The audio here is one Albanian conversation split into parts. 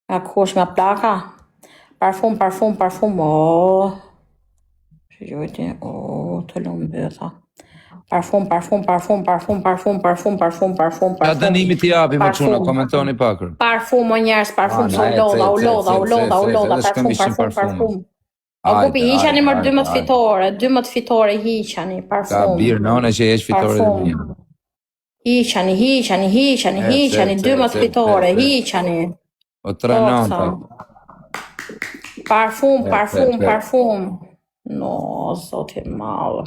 Nga kush nga plaka. Parfum. Shqyojti, të lumë bëtha. Parfum. Ja dënimi t'i japi më çuna, komentoni pakër. Parfum o njerës, parfum së u lodha, parfum. O kupi hiqani më 12 fitore hiqani, parfum. Ka birë none që jesh fitore dhe një. Hiqani, 12 fitore, hiqani. O 3-9. Parfum. No, zoti malë.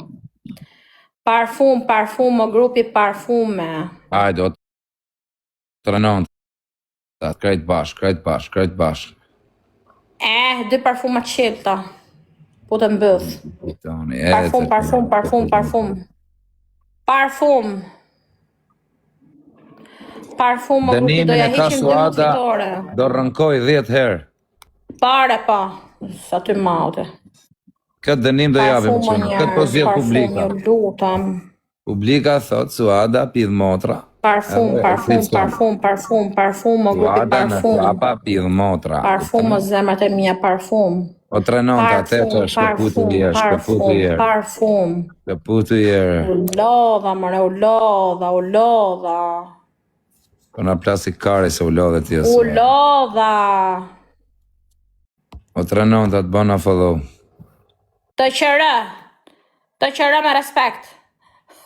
Parfum, o grupi parfume. Hajde, o 3-9. Krejt bashk. 2 parfuma qilta. Po të mbëth. Parfum, o grupi doja hiqim 12 fitore. Do rënkoj 10 herë. Pare pa, sa të madhe. Këtë dënim do japim më quna, këtë po zhjetë publika. Lutam. Publika thot, Suada pidh motra. Parfum, o grupi Suada në trapa pidh motra. Parfum, o zemrat e mija, parfum. O 3-9, atë që shkëputu jerë. Parfum. U lodha. Po na plasi kare se u lodhe t'ja U lodha. O 3-9, atë bëna follow. Të qërë me respekt.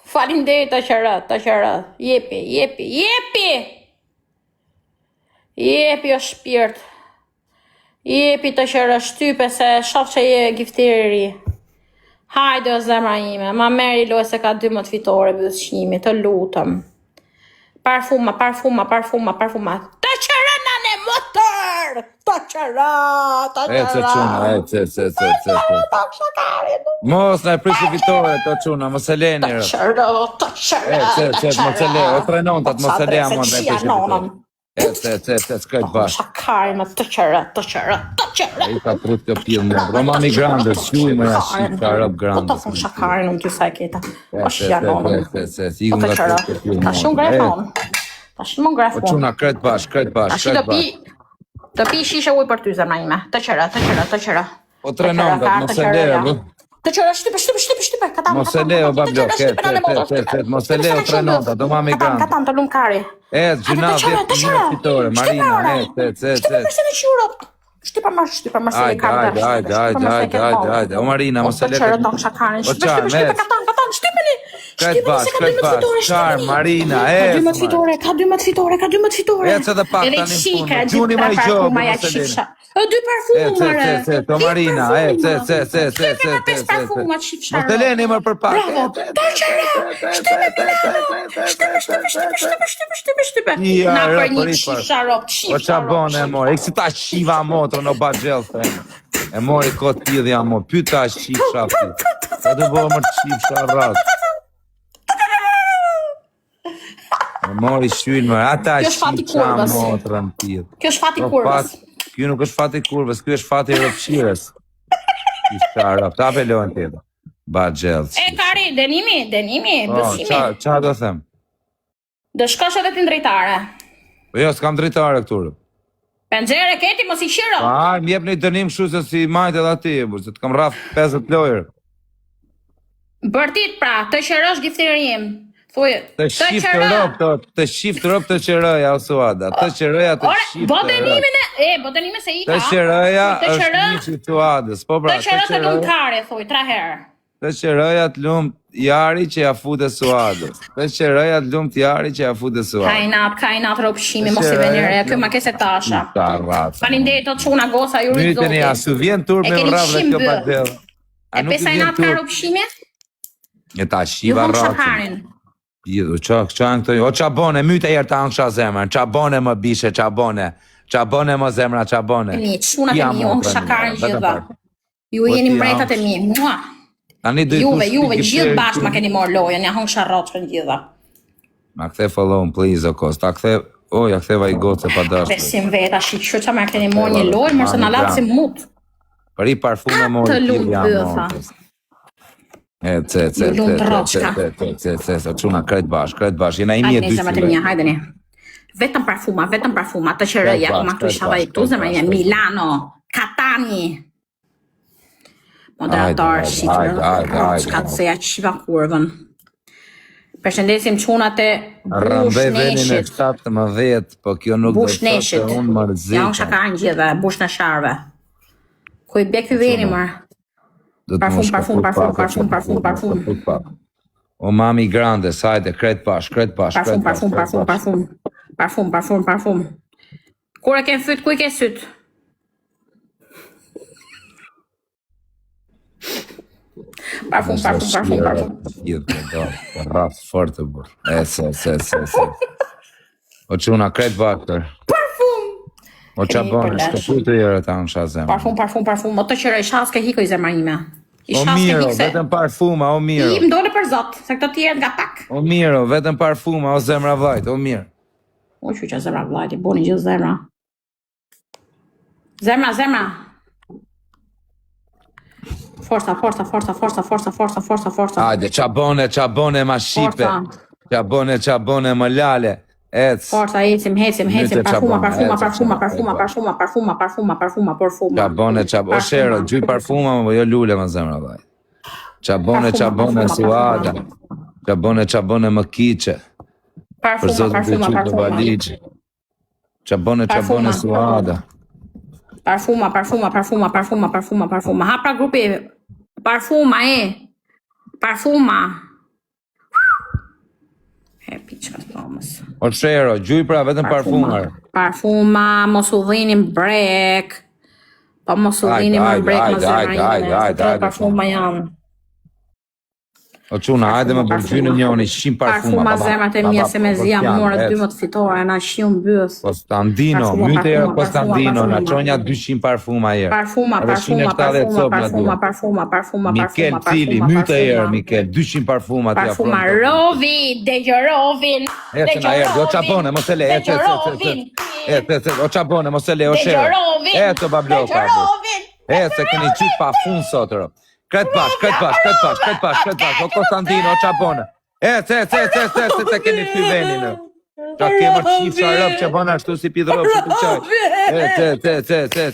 Faleminderit të qërë. Jepi o shpirt. Jepi të qërë shtype se shof që je giftiri. Hajde o zemra ime, ma meri loj se ka 12 fitore bëdhëshimi, të lutëm. Parfuma. Të qërë në në motër! Të qërë! E, që quna. Mos në e prisë fitore, të quna, mos e leni. Të qërë. Mos e le, o 3-9, mos e le amon në e prisë fitore. S'kajt bashkë. Shakarin, të qërë. E i ka trut kjo pjellë më. Romani Grande, s'juj më jashi, ka rëp Grande. Po të thunë shakarin në ty sa e kita. O shja nonë. Sigëm nga trut kjo pjellë më. Ta shumë grefon. O quna, krejt bashkë. Të pi shishe uj për ty zemra ime. Të qërë. O 3-9, mos e le, Të qërë, shtype. mos e le, o bablok, mos e le, o 3-9, do mami Grande. Katam të lumë kari. Gjuna 10 fitore, Marina, Shtypa më se e Ajde, o Marina, mos e le. Krejt bashkë, Marina, Ka 12 fitore. E që dhe pak të një punë, gjuni ma i gjobë, mos e le. 2 parfumare. O Marina, mos të leni mërë për pak. Shtype. Na për një qisha rop. O qa bone e mori, e kësi ta shiva motrë në bagjelë, e mori kotë pidhja mo, pyta shqipsha pëti. Sa të bërë mërë shqipsha rratë. E mori shqynë mërë, ata shqipsha motrë në pidhë. Kjo është fati kurvës. Kjo nuk është fati kurvës, kjo është fati rëfshires. Shqipsha rratë, ta pelojnë të edhe. Bagjelë. E kari, denimi, bësimi. Qa do them? Dë shkosh edhe ti në drejtare. Po jo, s'kam drejtare këturë. Penzere keti, mos i shiro. Më jep një dënim shu se si majtë edhe ati, se të kam raf 50 lojër. Bërtit pra, të qërësh giftirim. Të shqif të rop të qërëja, o Suada. Të qërëja të shqif të rop. Bo dënime se i ka. Të qërëja është një që Suadës. Të qërëja të lumë kare, thuj, 3 herë. Të qërëja të lumë jari që ja fute Suadës. Të qërëja të lumë jari që ja fute Suadës. Kajnat ropshimi, mos i venire, kjo ma kese tasha. Falinderit të quna gosa, ju rritë zotin. Myteni, a su vjen tur me vrave dhe kjo badel. E pesa i natë ka ropshimi? E ta shiva rratë. O qabone, myte jerë ta angsha zemrën, qabone më bishe, qabone më zemra, qabone. Qunat e mi, unë shakarin gjitha. Ju jeni mbrejtat e mi, mua. Juve, gjithë bashkë ma keni morë lojën, ja hongë sharrotë për gjitha. Ma kthe follow, please, o Kost, ja ktheva i gotë se pa dashtë. Besim veta, shqyqyr që ma keni morë një lojë, mërë se në latë si mutë. Për i parfume morë të lumë bëtha. Quna krejt bashkë, jena imi e dy hajde një. Vetëm parfuma, atë që rëja, kuma këtu isha vajtu, zemra ime, Milano, Katani. Moderator, shqika të seja qiva kurvën. Përshëndesim qunat e Bushneshit. 17, po kjo nuk do të thotë unë mërzitëm. Ja, unë shaka në gjithë, bush në sharve. Ku i bek të veni, mërë? Parfum. O mami grande, sajte, kret pash. Parfum. Kur e ke fyt, ku i ke syt? Parfum. Rafë fortë, bërë. O quna, kret bakter. Parfum! O qabone, shkëpu të jere ta në shazem. Parfum. O të qëre, shas ke hiko i zemra ime. O miro, vetëm parfuma, o miro. I më dole për zot, se këto tjerë nga pak. O miro, vetëm parfuma, o zemra vajt, o mirë. O që zemra vajt, i boni gjithë zemra. Zemra. Forca. Hajde, qabone ma shqipe. Qabone më lale. Forca, ecim. Parfuma. Qabone, o shero, gjuj parfuma, më jo lule më zemra vaj. Qabone, suada. Qabone më kiqe. Për zotë të qytë të valigje. Qabone, suada. Parfuma. Ha pra grupi, parfuma. Hepi qëka të pomës. O shero, gjuj pra vetëm parfumar. Parfuma, mos u dhinim brek. Po mos u dhinim brek më zemra ime. Parfuma janë. O quna, hajde me përgjynë njoni, 100 parfuma. Parfuma zemrat e mija se me zia morët 12 fitore, na shiun bëth. Konstantino, myte e Konstantino, na qonja 200 parfuma jere. Parfuma. Mikel Cili, myte e jere, Mikel, 200 parfuma tja. Parfuma, Rovi, Dejorovin. Ece na jere, o qabone, mos e le, o qabone, mos e le, o shere. Ece babloka. Ece këni qitë pa fun sotërë. Kret pash, o Konstantino, o qabone. Ece, te keni ty venin. Qa kemër qifë sharëp që bëna ashtu si pidrop që të qaj. Ece.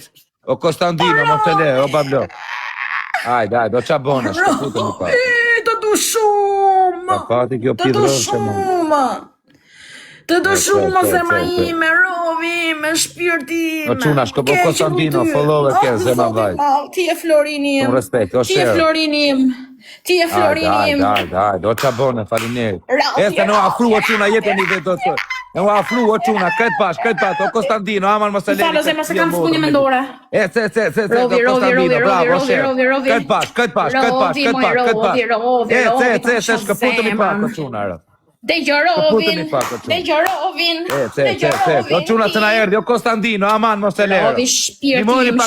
O Konstantino, mos e le, o bablo. Hajde, o qabone, shkëputë më pa. Të du shumë. Ka pati kjo pidrop që më. Të du shumë, zemra ime, Rovi, me shpirti. O quna, shkëpo Konstantino, follower kërë, zema vaj. Ti e Florinim. Unë respekt, o shërë. Ti e Florinim. Hajde, o qabone, falineri. Ese në afru, o quna, jetë një dhe do të. Në afru, o quna, kret pash, o Konstantino, aman më se leni. Falë, zemra, se kam spunje mendore. Ese, o Konstantino, bravo, o shërë. Kret pash. Ese, shkëputë mi pak, o quna, rë. Dejorovin. O quna të na erdi, o Konstantino, aman mos e lero. Rovi, shpirtim,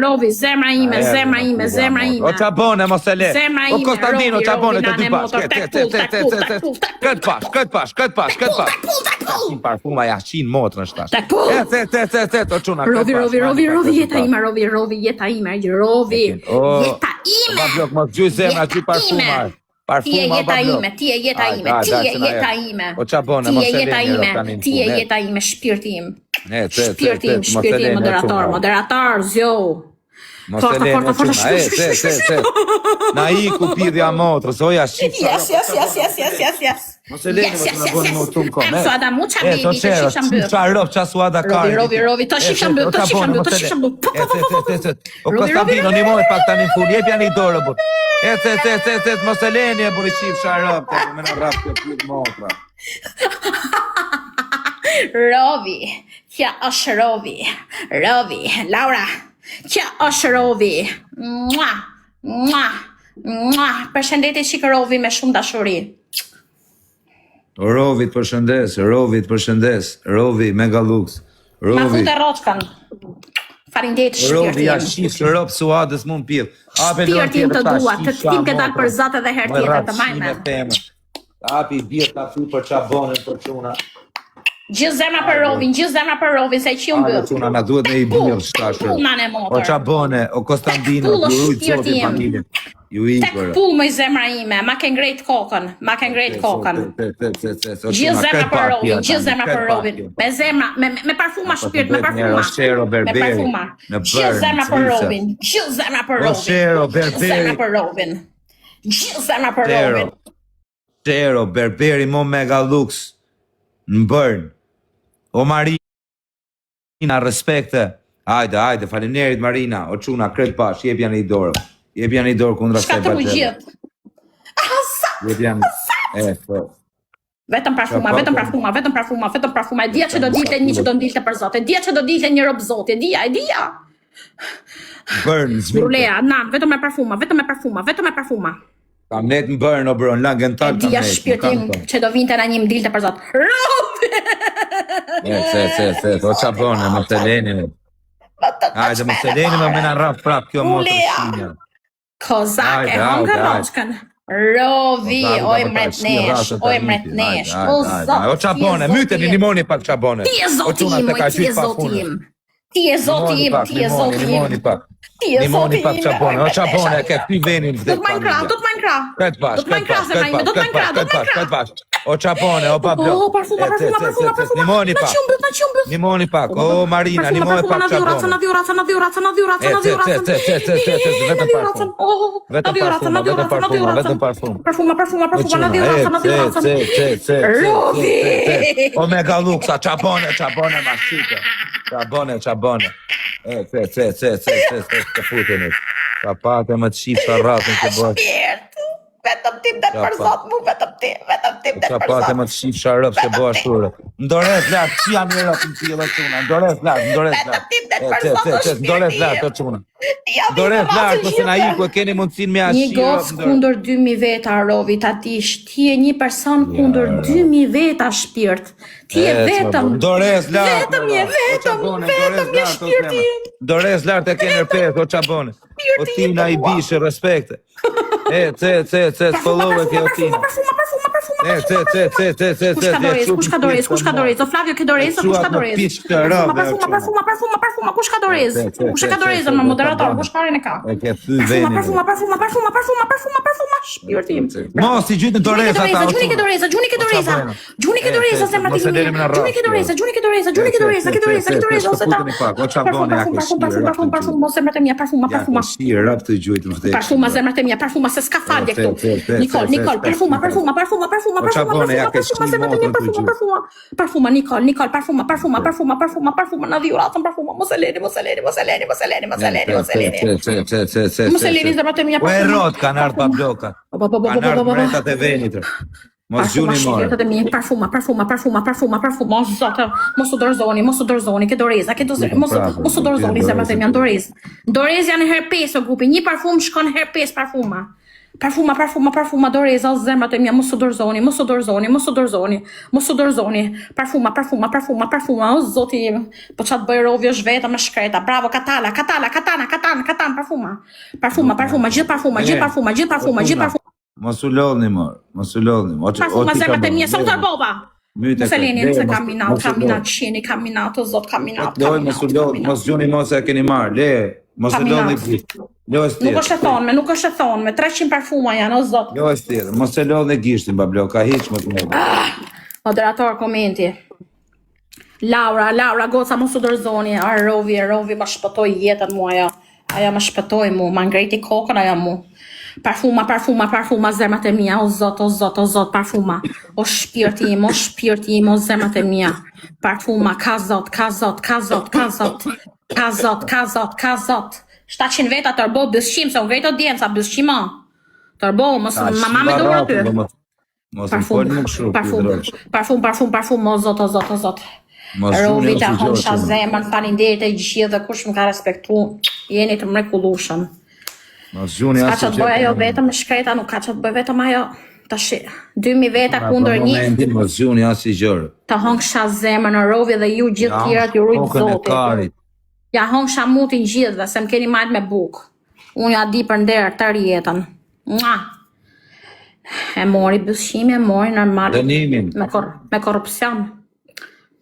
Rovi, zemra ime. O qabone, mos e lero. O Konstantino, qabone, të dy pash. Këtë pash. Shim parfuma, jashin motrën shtash. O quna, Rovi, jeta ime. Mos gjuj zemra, gjuj parfuma. Ti e jeta ime. O qabone, mos e leni. Ti e jeta ime, shpirtim, moderator, zjo. Forta. Na i ku pidhja motrës, oja shqipsa. Yes. Mos e leni, mos në boni më tumë kom. Suada muqa baby, të shifsham bëth. Qa rop, qa suada kari. Rovi, të shifsham bëth. O Konstantino, një mojt pak tani fun, jepja një dorë, bur. Mos e leni e buri shifsha rop, të me në rap të pjit motra. Rovi, kja është Rovi, Laura, kja është Rovi. Përshëndetje shikë Rovi me shumë dashuri. Rovit përshëndes, Rovi Mega Lux. Ma fute roçkan. Farindet shpirtim. Rovi ja shifë rop suadës mund pjith. Shpirtim të dua, të tim ke dalë për zatë dhe her tjetër të majme. Api bjerë ka fru për qabonën për quna. Gjithë zemra për Rovin, se që unë bëllë. Quna, na duhet me i bjerë shtashër. O qabone, o Konstantino, jurujt zotin familjen. Tek pull më i zemra ime, ma ke ngrejt kokën, ma ke ngrejt kokën. Gjithë zemra për Rovin, gjithë zemra për Rovin. Me zemra, me parfuma shpirt, me parfuma. Gjithë zemra për Rovin, gjithë zemra për Rovin. Gjithë zemra për Rovin. Gjithë zemra për Rovin. Shero, Berberi, mo Mega Lux, në bërnë. O Marina, respekte. Hajde, faleminderit Marina, o quna, kretë pash, jep janë i dorë. Jep janë i dorë kundra se Shkatru gjithë. Jep janë, Vetëm parfuma, e dia që do dilte një që do ndilte për Zot, e dia që do dilte një rob Zot, e dia. Bërnë, Rulea, nan, vetëm me parfuma. Kam net më bërnë, o bro, në langën talë. E dia shpirtim që do vinte na një më dilte për Zot. Robi! O qabone, më të leni. Hajde, më të leni me në rraf prap, kjo më të shinja. Kozak e hongë roshkën. Rovi, oj mretnesh. O Zot. O qabone, myteni, nimoni pak qabone. Ti e zotim, Ti e zotim. Nimoni pak qabone, o qabone, ke pi venin. Do të majnë krah. Këtë bash. O qabone, o bablo. Parfuma. Nimoni pak, o Marina, nimoni pak qabone. Na dhuraca. Vetëm parfum. Parfuma, na dhuraca. Rovi! O Mega Luxa, qabone, ma shqite. Qabone. Të futeni. Papate më të shqipë sa ratën të bësh. Vetëm tim dhe për Zot mu, vetëm tim dhe për Zot. Papate më të shqipë sa rëpë se bësh shurë. Ndores lartë, që janë një rëpë në tjilë quna. Ndores lartë. Ndores lartë, quna. Ndores lartë, mëse na iku e keni mundësin me ashtë. Një gocë kundër 2000 veta, Rovi, ta dish. Ti e një person kundër 2000 veta shpirt. Ti e vetëm. Ndores lartë. Vetëm je shpirtim. Ndores lartë e kene rpeth, o qabone. O tina i bishe, respekte. Followë ke o tina. Kush ka dorez? O Flavio ke dorez? Kush ka dorez? Parfuma, kush ka dorez? Kush ka dorez me moderator? Kush ka rinë ka? Parfuma, shpirtim. Mos i gjytë në dorez ata. Gjuni ke doreza, zemra ti. Gjuni ke doreza, ose ta. Parfuma, zemrat e mia, parfuma. Parfuma, zemrat e mia, parfuma se s'ka falje këtu. Nicole, parfuma. Parfuma, Nicole, parfuma, na dhjuratën, parfuma, mos e leni. Mos e leni zemrat e mia, parfuma. E rot, kanë ardhë babloka. Kanë ardhë mretat e venitër. Mos gjuni morë. Parfuma, o Zotë, mos u dorëzoni, ke doreza, mos u dorëzoni zemrat e mia, dorez janë herpes o grupi, një parfum shkon herpes parfuma. Parfuma, doreza, o zemrat e mia, mos u dorëzoni. Parfuma, o Zoti im. Po çat bëj Rovi është vetëm me shkreta. Bravo, Katana, parfuma. Gjithë parfuma. Mos u lodhni, mor. Parfuma, zemrat e mia, sa u tarbova. Mos e leni se kaminat, o Zot, kaminat. Mos gjuni mos e keni marrë, le. Mos e lodhni gjithë. Nuk është e thonë, 300 parfuma janë, o Zot. Jo është tjerë, mos e lodhni gishtin, bablo, ka hiq më të mëdha. Moderator, komenti. Laura, goca, mos u dorëzoni. Rovi, ma shpëtoj jetën mu ajo. Ajo ma shpëtoj mu, ma ngrejti kokën ajo mu. Parfuma, zemrat e mia, o Zot, parfuma. O shpirtim, o zemrat e mia. Parfuma, ka Zot. 700 veta tërbo, bësqim, se u ngrejt audienca, bësqima. Tërbo, mos mama me dorë aty. Parfum, o Zot. Rovi ta honsha zemën, falinderit e gjithë dhe kush më ka respektu, jeni të mrekullueshëm. Ka që të bëj ajo vetëm shkreta, nuk ka që të bëj vetëm ajo. Tashi, 2000 veta kundër një. Mos gjuni as i gjërë. Ta hongsha zemën, Rovi dhe ju gjithë tjerat ju rujtë Zotit. Ja hongsha mutin gjithë, se më keni majtë me bukë. Unë ja di për nderë të rjetën. E mori bësqimi, e mori normal. Dënimin. Me korupcion.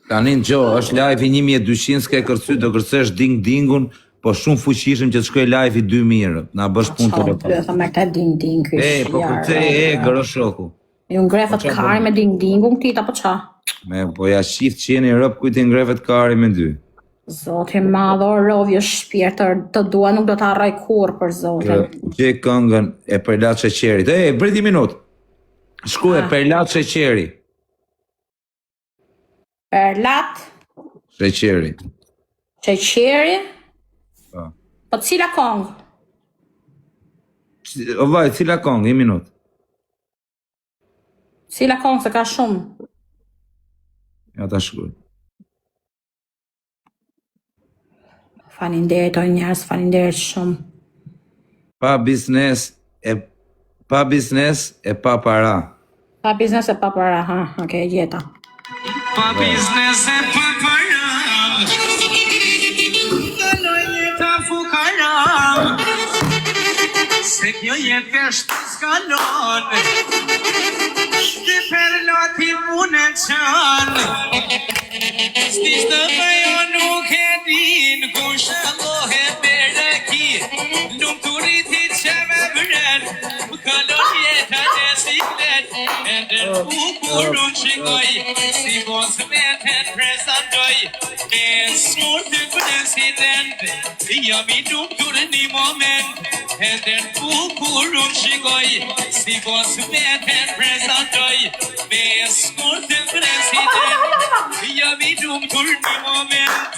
Tanin Gjo, është live i 1200, s'ke kërcy, do kërcesh ding-dingun, po shumë fuqishëm që të shkoj live i 2 mirë, na bësh punë të rëpë. Sa me këta ding-ding kështë. Po përcej gërë shoku. Ju ngrefet kari me ding-dingun këtita, po qa? Po ja shifë që jeni rëpë kujti ngrefet kari me 2. Zotin madhor, rovjo shpirtër, të dua nuk do të arraj kur për zotin. Që këngën e Perlat Sheqerit. Briti minut. Shku e Perlat Sheqeri. Perlat Sheqeri. Sheqeri? Po cila kongë? O vaj, cila kongë, 1 minut. Cila kongë se ka shumë? Ja ta shkuj. Falinderit o njerës, falinderit shumë. Pa biznes e pa para. Pa biznes e pa para, ha, okej, gjeta. Pa biznes e pa para, kaloj jeta fukara, se kjo jetë është s'kalon, shti Perlati mune qanë, s'tis të bëjo nuk e din, ku shëllohe bereki, nuk të rriti që me vren, kaloj jeta në siklet, e në bukur unë shikoj, si mos me të në prezentoj, me smur të president, jam i nuk të një moment, e në bukur unë shikoj, si mos me të në prezentoj, me smur të president, jam i nuk të një moment.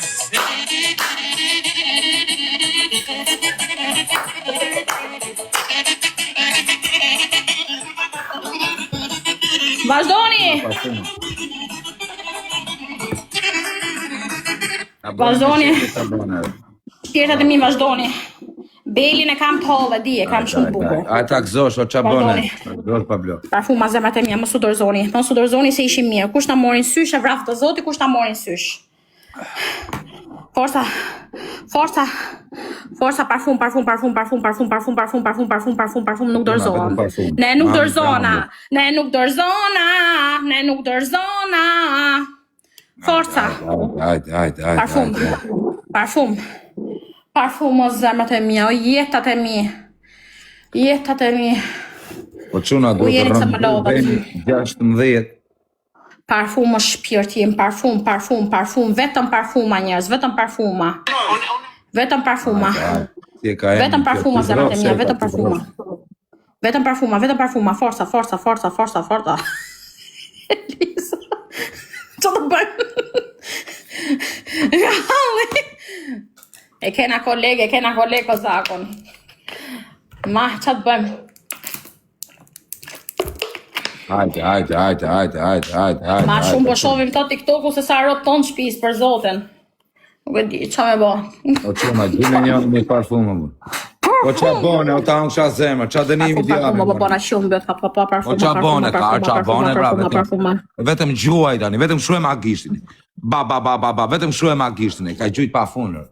Vazhdoni! Vazhdoni! Shpirtat e mi vazhdoni. Belin e kam të hollë, di, e kam shumë bukur. A ta gëzosh, o qabone. Gëzosh pa blo. Parfuma zemrat e mia, mos u dorëzoni. Mos u dorëzoni se ishim mirë. Kush ta morin sysh e vraf të zoti, kush ta morin sysh. Forca. Forca. Forca parfum nuk dorëzohem. Ne nuk dorëzona. Ne nuk dorëzona. Ne nuk dorëzona. Forca. Hajde. Parfum. Parfum. Parfum o zemrat e mia, o jetat e mi. Jetat e mi. Po quna do të rëndë 16. Parfum o shpirtim, parfum, vetëm parfuma njerëz, vetëm parfuma. Vetëm parfuma. Vetëm parfuma zemrat e mia, vetëm parfuma. Vetëm parfuma, forca. Elisa. Që të bëjmë? E kena kolege o zakon. Ma, që të bëjmë? Hajde. Ma shumë po shovim të TikToku se sa rot ton shpis për zotin. Nuk e di, qa me bo? O quna, gjime njën me parfumë më. O qa bone, o ta unë qa zemër, qa dënimi djame. Parfuma, bona shumë bët, parfuma. O qa bone, qa bone, vetëm gjuaj tani, vetëm shu e ma gishtin. Ba, vetëm shu e ma gishtin, ka gjujt pa funër.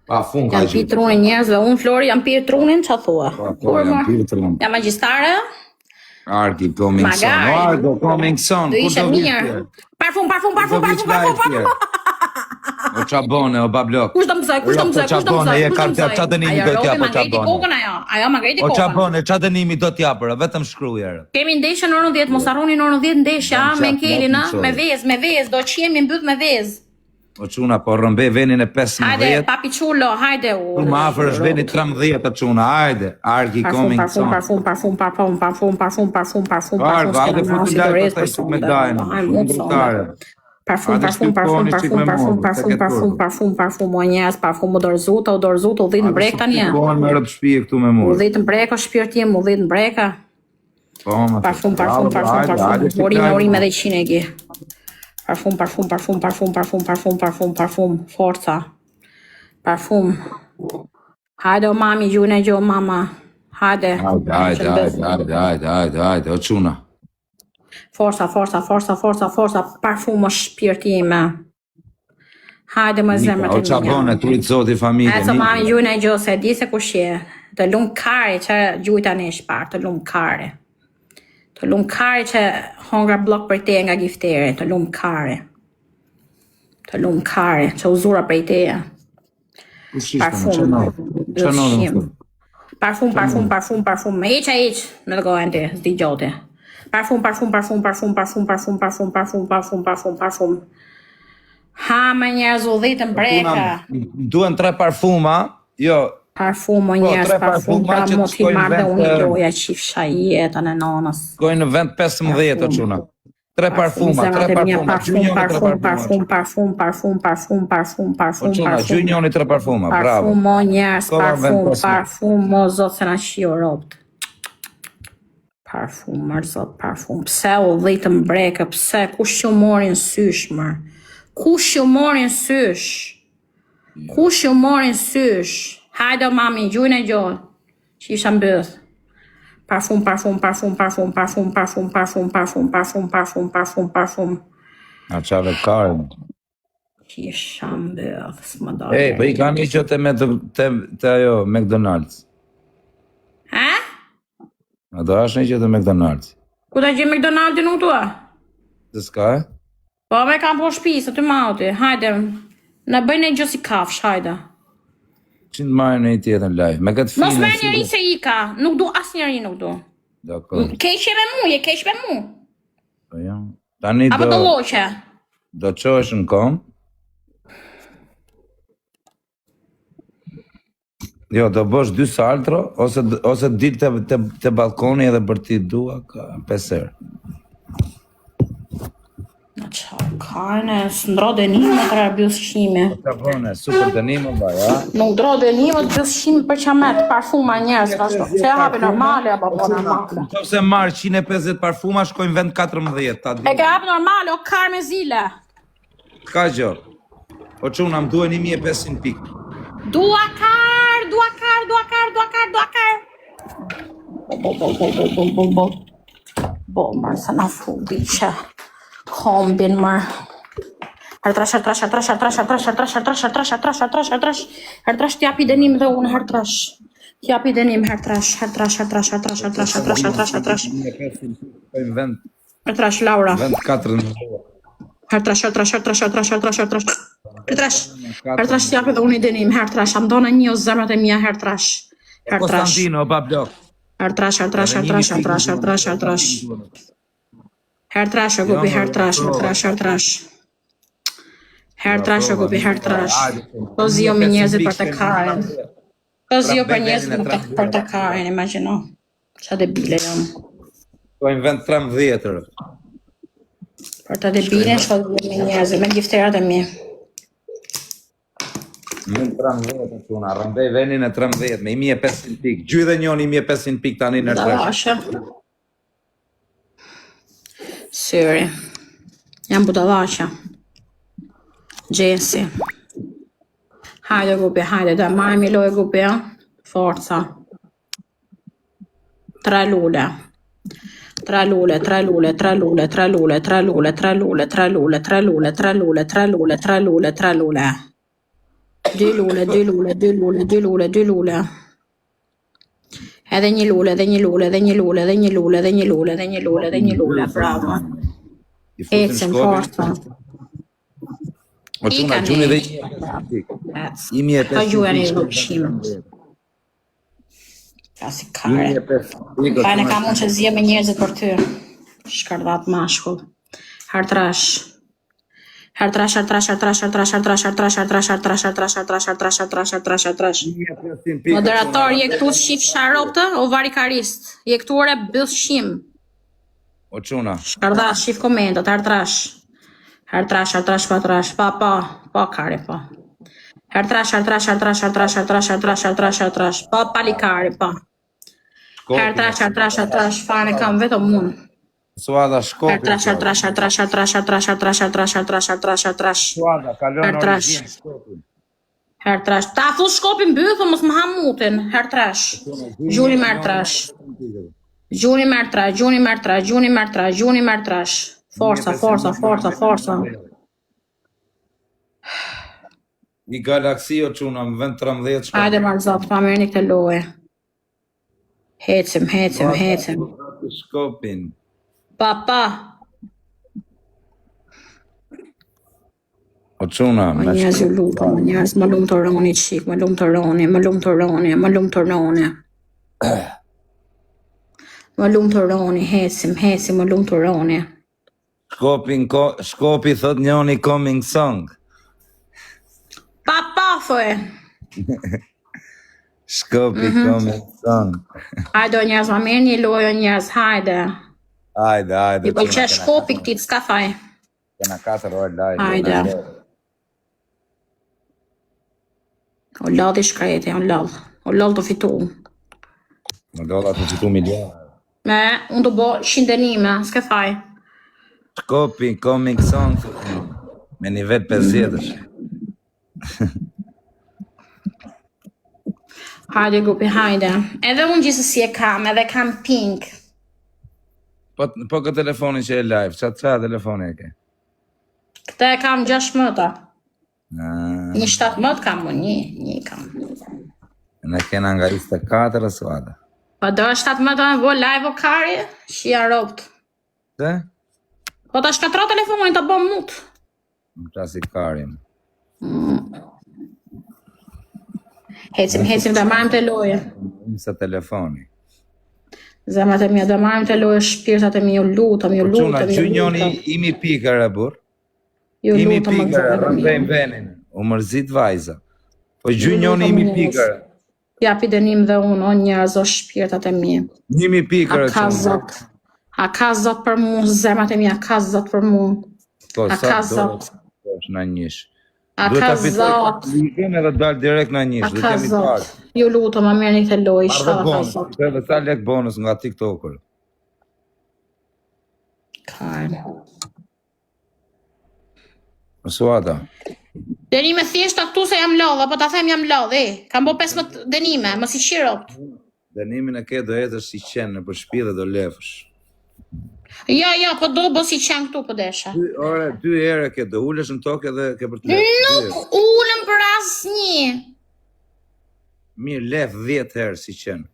Pa fun ka gjujt. Jam pi trunin njerëzve, unë Flori jam pi trunin, qa thua? Jam pi trunin. Jam magjistare? Argi coming son. Do ishe mirë. Parfum. O qa bone, o bablok. Kush do mësoj? Qa bone, qa dënimi do t'ja për qa bone. Ajo ma grejti kokën. O qa bone, qa dënimi do t'ja për, vetëm shkrujerë. Kemi ndeshje në orën 10, mos harroni në orën 10 ndeshja, me Kelin, me vezë, do qjemi mbyt me vezë. O quna, po rëmbe venin e 15. Hajde, papi qullo, hajde u. Ma afer është venit 13 të quna, hajde. Argi coming son. Parfum. Argo, hajde futulaj për të ishtu me dajnë. Parfum, o njerës, parfum u dorëzuta, u dhit në brek tani. U dhit në brek o shpirtim, u dhit në breka. Parfum, orim edhe 100 e gje. Parfum, forca. Parfum. Hajde o mami, gjune gjo mama. Hajde, o quna. Forca, parfum o shpirtime. Hajde më zemrët e mija. O qabone, të rritë zoti familje. E, mami, gjune gjo, se di se kush je. Të lumë kare që gjujta në shpar, të lumë kare. Të lumë kare që hongra blok për te nga giftere, të lumë kare që uzura për teja. Parfum. Hiç. Me të gojën ti, s'di gjote. Parfum. Ha, me njerëz u dhitën breka. Duen 3 parfuma, jo. Parfum, o njerëz, parfum, pra mu t'i marrë dhe unë i doja qifsha jetën e nonës. Gojnë në vend 15 o quna. 3 parfuma. Parfum. O quna, gjy njoni 3 parfuma, bravo. Parfum, o njerëz, parfum, o zotë se na shio ropt. Parfum, mërë zotë, parfum. Pse u dhitën breka, pse, kush që morin sysh, mërë? Kush që morin sysh? Hajde mami, gjujnë e gjohë. Që isha mbëth. Parfum. A qave karën. Që isha mbëth, s'më dojë. Ej, për i ka një që të ajo, McDonald's. Ha? A do ashtë një që të McDonald's. Ku ta gjë McDonald's nuk tua? Dhe s'ka e? Po me kam po shpisë, të mauti. Hajde, në bëjnë e gjë si kafsh, hajde. Që në marrë në i tjetën live. Me këtë Mos finë... me njëri se i ka, nuk du, as njëri nuk du. Keqe me mu, je keq me mu. Po ja. Tani apo do loqe. Do qohesh në kom. Jo, do bosh 2 saltro, ose dil të balkoni edhe për ti dua, ka 5 herë. Kajne, s'ndro dënime për arbjus shime. Ka vone, super dënime, ba, ja? Nuk ndro dënime të bjus shime për qamet, parfuma njerës, vazhdo. Se hapi normale, apo po normale. Në se marrë 150 parfuma, shkojnë vend 14. E ke hapi normale, o kar me zile. Ka gjo. O quna, më duhen 1500 pikë. Dua kar. Bo, marë, se na fu, biqe. Kombin, marë. Hertrash, t'japi dënim dhe unë, hertrash. T'japi dënim, hertrash. Hertrash, Laura. Vend 4. Hertrash, t'japi dhe unë i dënim, hertrash. Am do në një o zemrat e mija, hertrash. Konstantino, bablok. Hertrash. Hertrash, gubi, hertrash. Hertrash, gubi, hertrash. Po zio me njerëzit për të karen. Po zio për njerëzit për të karen, imagino. Qa debile jam. Po në vend 13. Për të debile, qa zio me njerëzit, me gifterat e mi. Vend 13, quna, rëndej venin e 13, me 1500 pikë. Gjy dhe njën 1500 pikë tani në Budallashe. Syri. Jam budallashe. Gjesi. Hajde gubi, hajde, da marmi loj gubi, forca. 3 lule. 3 lule. 2 lule. Edhe një lule, bravo. Ecem, forca. O quna, gjuni dhe 1500 Ka gjuja një lukshim. Ka si kare. Kajne ka mund që zje me njerëzit për ty. Shkardat mashkull. Hertrash. Moderator, je këtu shif sharoptë o varikarist? Je këtu ore bëthshim. O quna. Shkardat, shif komentot, hertrash. Hertrash, pa kare, pa. Hertrash, pa palikare, pa. Hertrash, fane kam vetëm mund. Suada shkopi. Hertrash. Suada, kalon origin shkopin. Hertrash. Ta full shkopin bëthë, mos më hamutin. Hertrash. Gjuni mertrash. Forca. Një galaksi o quna, më vend 13 shkopin. Hajde marzat, pa merë një këtë loje. Hecim. Shkopin. Pa. O quna, O njerëz ju lutem, o njerëz, më lumë të roni qik, më lumë të roni, më lumë të roni, më lumë të roni. Më lumë të roni, hesim, më lumë të roni. Shkopi thot njoni coming song. Papafoj. Shkopi coming song. Hajde o njerëz, ma merë një lojë o njerëz, hajde. Hajde. I pëlqe shkopi këti, s'ka faj. Kena 4 orë live. Hajde. O ladhi shkreti, o ladh të fitu. Më dolla të fitu milion. Unë të bo 100 denime, s'ke faj. Shkopi coming song me nivel 50. Hajde grupi, hajde. Edhe unë gjithësi e kam, edhe kam pink. Po këtë telefonin që e live, qa telefoni e ke? Këta e kam 6 mëta. Një 7 mëtë kam unë, një kam. Në kena nga 24 suada. Po do 7 mëta në vo live o kari, shia ropt. Se? Po ta shkatra telefonin të bom mut. Më qasi karin. Hecim dhe marrim të loje. Sa telefoni. Zemrat e mija, dhe marrim të loje shpirtat e mija, ju lutëm. Quna, gjynjoni imi pikër e bur. Imi pikër, rëndejmë venin. U mërzit vajza. Po gjynjoni imi pikër. Japi dënim dhe unë, o njerëz, o shpirtat e mija. Imi pikër e quna. A ka zot për mu, zemrat e mija, a ka zot për mu. A ka zot. Në njësh. A ka zot. Ligën edhe dalë direkt në njësh. A ka zot. Ju lutëm, a mirë një të loj, shta ka zot. Dhe sa lek bonus nga TikToker. Kajnë. Suada. Denime thjesht këtu se jam lodha, po ta them jam lodhe. Kam bo 15 denime, më si qirot. Denimin e ke do jetësh si qenë në për shpi dhe do lefësh. Ja, po do bo si qenë këtu për desha. 2 herë ke do ulesh në tokë edhe ke për të lefë. Nuk ulem për asë një. Mirë, lef 10 herë si qenë.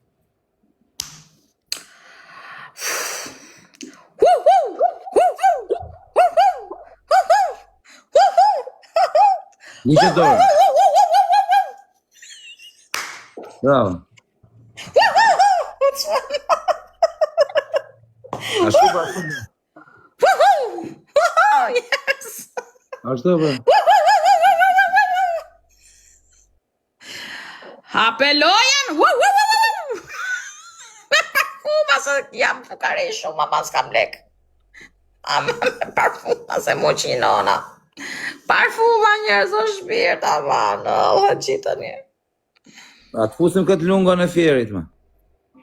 Një që dorë. Bravo. Ashtu pa shumë. Yes. Ashtu pa. Hape lojen. Parfuma se jam fukare shumë, ma pas kam lek. Parfuma se muqinona. Parfuma njerëz o shpirt, aman, o qita një. A të fusim këtë lunga në fjerit, ma?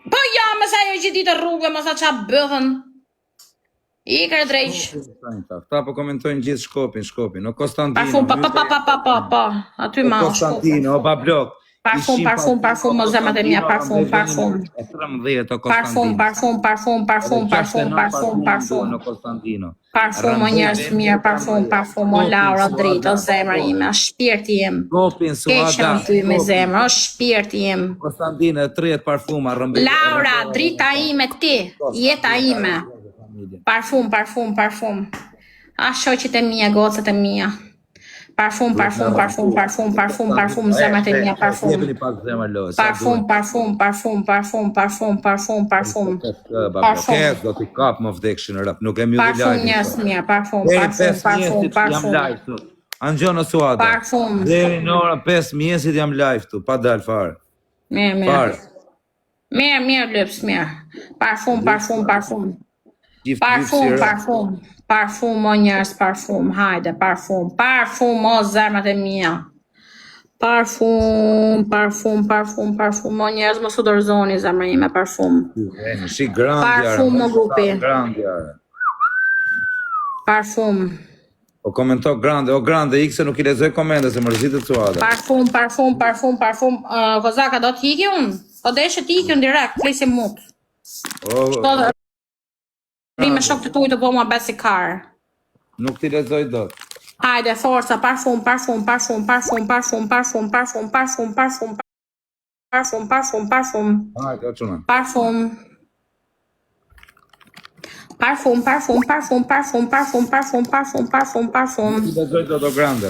Po ja, mësa jo që ditë rrugë, mësa qa bëthën. I kërë drejqë. Këta po komentojnë gjithë shkopin, o Konstantino. Parfum, pa, aty ma o shkopin. O Bablok. Parfum, o zemat e mija, parfum. Parfum, Parfum, o njerës mirë, parfum, o Laura dritë, o zemra ime, o shpirti jem. Keqën në ty me zemra, o shpirti jem. Konstantino, 30 parfuma, rëmbet. Laura, drita ime ti, jeta ime. Parfum. A shoqit e mija, gocët e mija. Parfum, zemrat e mija, parfum. Parfum. Kes do t'i kap më vdekshin rap, nuk e mjulli lajtë. Parfum njës mija, parfum. Anxono Suada. Parfum. Deri në ora 5 mjesit jam live tu, pa dal fare. Mirë, lëps, mirë. Parfum. Parfum, o njerës, parfum, hajde, parfum, o zemrat e mija. Parfum, o njerës, më su dorzoni zemra ime, parfum. Parfum, o grupi. Parfum. O komento grande, ik se nuk I lezoj komende, se mërzitë të Suada. Parfum. Kozaka, do t'iki unë? Po deshe t'iki unë direkt, flisim mut. Me shok të tuj të po mua besi karë. Nuk t'i lezoj do. Hajde, forca, parfum. Parfum. Hajde, o quna. Parfum. Ti besoj të autogrande.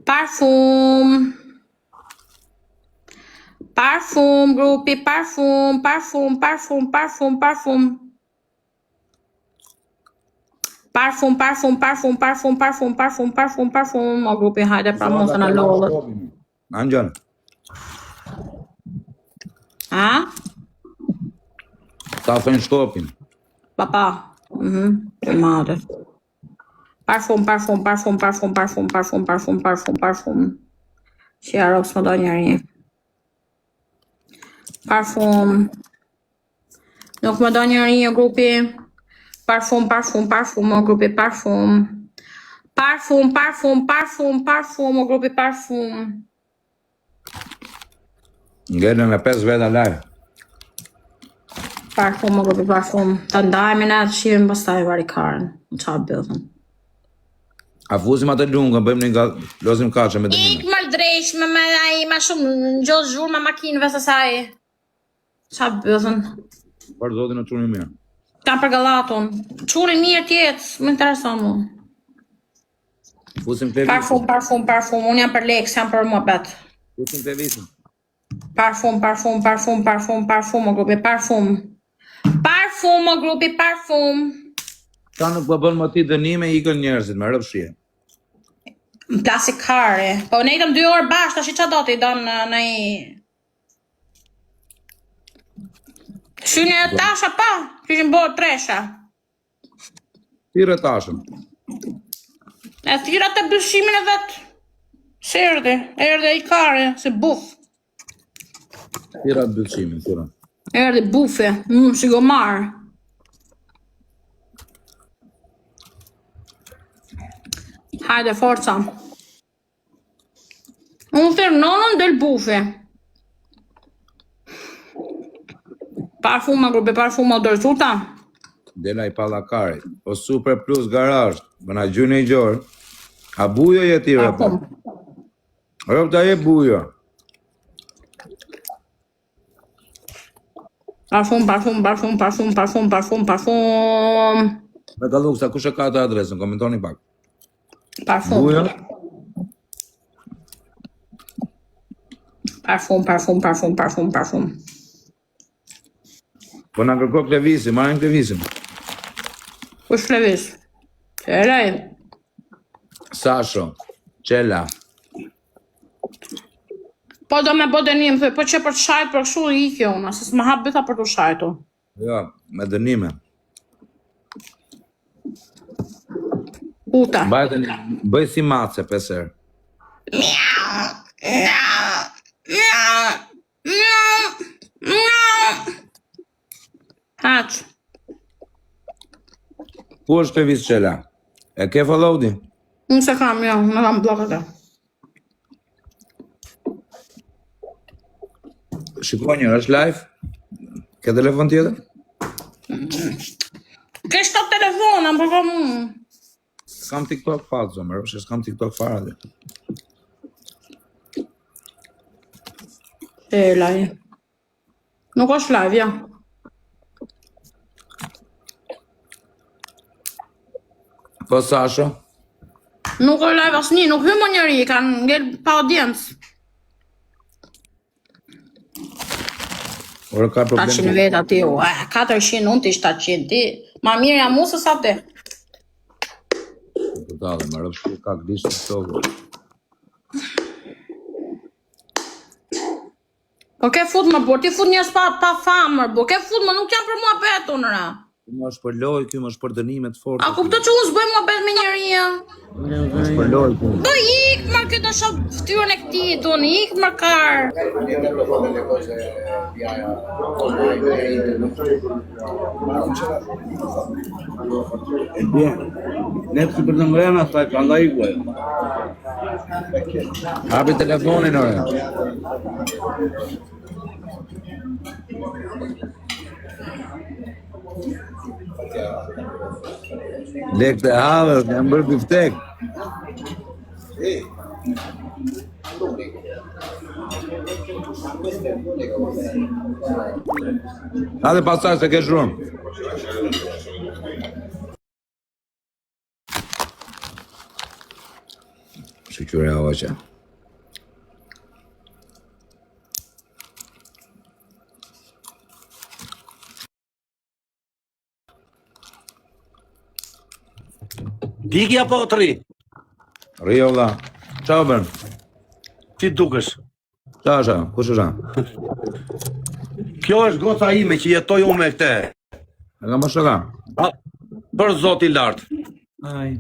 Parfum. Parfum, grupi, parfum. O grupi, hajde pra mos në lollët. Angjën. A? Ta thënë shtopin. Papa. Të madhe. Parfum. Që aros më do njëri. Parfum. Nuk më do njëri o grupi. Parfum, o grupi, parfum. Parfum, o grupi, parfum. Ngellën me 5 veta live. Parfum, o grupi, parfum. Të ndajme në atë shirën pastaj varikaren. Në qa bëthën. A fusim atë lungën, bëjmë një lozim kache me dënime. Ik më drejshme me ai, ma shumë në gjozë zhurë me makinëve së saj. Qa bëthën? Për zotin në qunin mirë. Kam për gallaton. Qunin mirë tjetë, më intereson mu. Fusim plevisin. Parfum. Unë jam për leks, jam për muhabet. Fusim plevisin. Parfum, o grupi, parfum. Parfum, o grupi, parfum. Ta nuk po bën më ti dënime, ikën njerëzit, me rëpshie. Klasikare. Po ne itëm 2 orë bashkë, tash i qa do t'i donë në i... Shynë e tasha pa, kishin bërë tresha. Tire tashëm. E thira të bëshimin e vetë. Sërdi, erdhe i kare, se buf. Tira të bëllëshimin, tira. Erdhe bufe, shigomar. Hajde, forca. Unë thirë nonën del bufe. Parfum, grupi, parfum, o dërzuta. Dela i pallakarit. O super plus garage. Bëna gjune i gjorë. A bujo je ti, rëpa? Rëpta je bujo. Parfum. Me ka luksa, kush e ka të adresën? Komentoni pak. Parfum. Bujo? Parfum. Po nga kërko klevisi, marrin klevisin. Kush klevis? Qelaj. Sasho, Qela. Po do me bo dënim, po që për të shajt për këshu i ikjo unë, se s'ma hap bitha për të shajtu. Jo, me dënime. Puta. Bëj si mace, 5 herë. Haq. Ku është klevis Qela? E ke follow-di? Unë se kam, jo, në kam blokët e. Shikoj një, është live? Ke telefon tjetër? Ke 7 telefona, më përkom unë. S'kam TikTok fatë, zëmër, që s'kam TikTok fara dhe. Laj. Nuk është live, ja. Po Sasho? Nuk është live asni, nuk hymë njëri, kanë ngell pa audiencë. Ora ka problem. 700 veta ti, 400, unë ti 700 ti. Ma mirë jam mu se sa ti. Totale, më rëpshtu ka këdishtë të tokë. Po ke fut më por, ti fut njës pa famër, po ke fut më nuk jam për mua betu nëra. Ky më është për lojë, ky më është për dënimet forte. A kupto që unë s'bëj mua bet me njëria? është për lojë, ky. Do ik mërë këtë është ftyrën e këti, tonë, ik mërë karë. E bien, ne si për të mrena, sa ka nda i guaj. Hapi telefonin, ore. Lek të havës, jam bërë biftek. A dhe pasaj se ke zhrumë. Shqyre hoqe. Diki apo të ri? Rio vla. Qa o bërë? Ti dukesh. Qa është? Kush është? Kjo është goca ime që jetoj unë me këte. E ka më shëka? Për zoti lartë. Aj.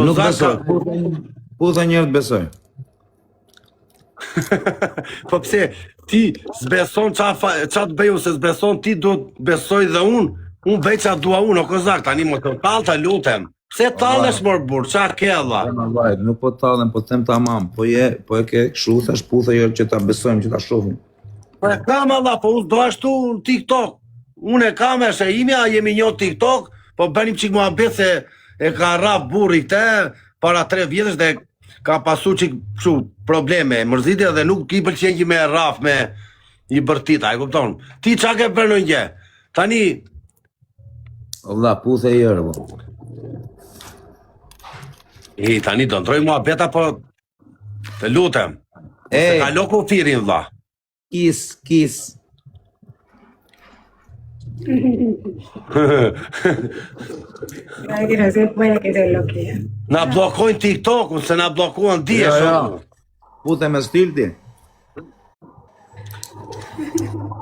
Nuk besoj. Putha njërë të besoj. Po pse, ti s'beson qa të beju se s'beson, ti do të besoj dhe unë. Unë bej qa dua unë, o kozak, tani më të talë të lutem. Pse talësh mërë burë, qa kella? Nuk po talën, po them tamam. Po e ke shu, thash putha jërë që ta besojmë, që ta shofim. Po e kam Allah, po unë do ashtu në TikTok. Unë e kam e shë imja, jemi një TikTok, po bënim qik mua bet se e ka rap burri këte, para 3 vjetës dhe ka pasu qik probleme, mërzitja dhe nuk i pëlqen që me raf, me i bërtita, e kupton? Ti qa ke për në nje? Tani... Allah, puthe i jërë, po. Tani do ndroj mua beta, po të lutem. Se ka loku firin, vla. Kis. Na blokojnë TikTok-un, se na blokuan dje shumë. Puthe me stil ti.